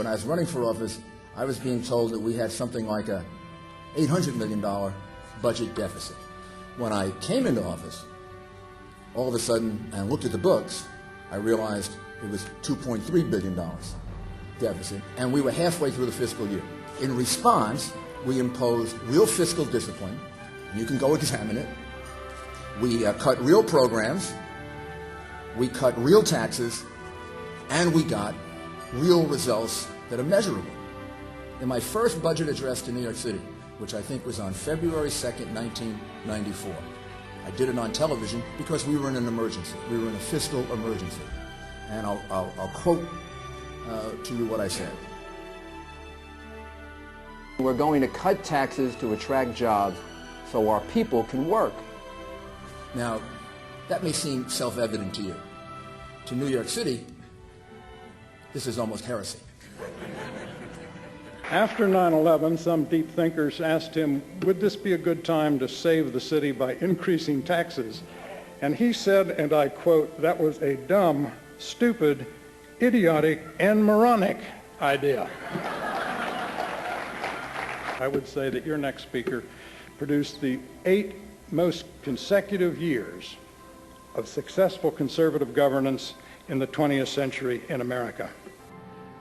when I was running for office, I was being told that we had something like a $800 million budget deficit. When I came into office, all of a sudden, and looked at the books, I realized it was $2.3 billion deficit, and we were halfway through the fiscal year. In response, we imposed real fiscal discipline. You can go examine it. We cut real programs, we cut real taxes, and we got real results that are measurable. In my first budget address to New York City, which I think was on February 2nd, 1994, I did it on television because we were in an emergency. We were in a fiscal emergency. And I'll quote to you what I said. We're going to cut taxes to attract jobs so our people can work. Now, that may seem self-evident to you. To New York City, this is almost heresy. After 9/11, some deep thinkers asked him, would this be a good time to save the city by increasing taxes? And he said, and I quote, that was a dumb, stupid, idiotic, and moronic idea. I would say that your next speaker produced the 8 most consecutive years of successful conservative governance in the 20th century in America.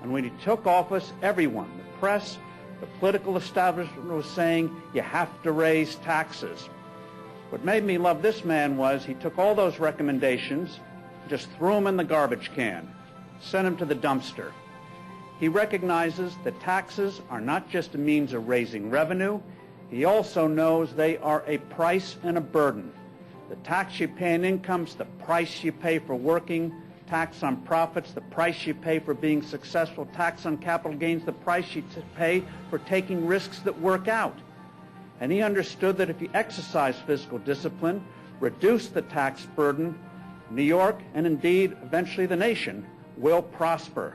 And when he took office, everyone, the press, the political establishment was saying, you have to raise taxes. What made me love this man was he took all those recommendations, just threw them in the garbage can, sent them to the dumpster. He recognizes that taxes are not just a means of raising revenue. He also knows they are a price and a burden. The tax you pay on incomes, the price you pay for working, tax on profits, the price you pay for being successful, tax on capital gains, the price you pay for taking risks that work out. And he understood that if you exercise fiscal discipline, reduce the tax burden, New York, and indeed eventually the nation, will prosper.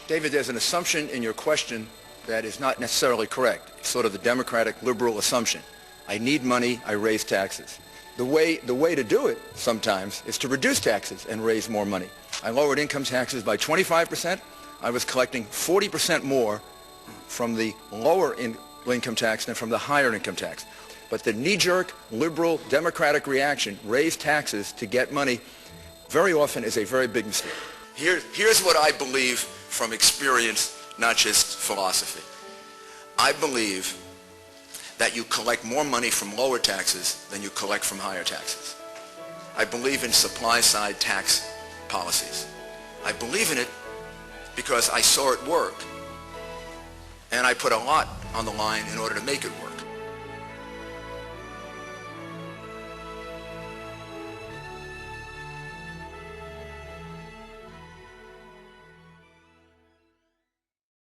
David, there's an assumption in your question that is not necessarily correct. It's sort of the Democratic liberal assumption. I need money, I raise taxes. The way to do it sometimes is to reduce taxes and raise more money. I lowered income taxes by 25%. I was collecting 40% more from the lower income tax than from the higher income tax. But the knee-jerk liberal Democratic reaction, raise taxes to get money, very often is a very big mistake. Here's what I believe from experience, not just philosophy. I believe that you collect more money from lower taxes than you collect from higher taxes. I believe in supply-side tax policies. I believe in it because I saw it work, and I put a lot on the line in order to make it work.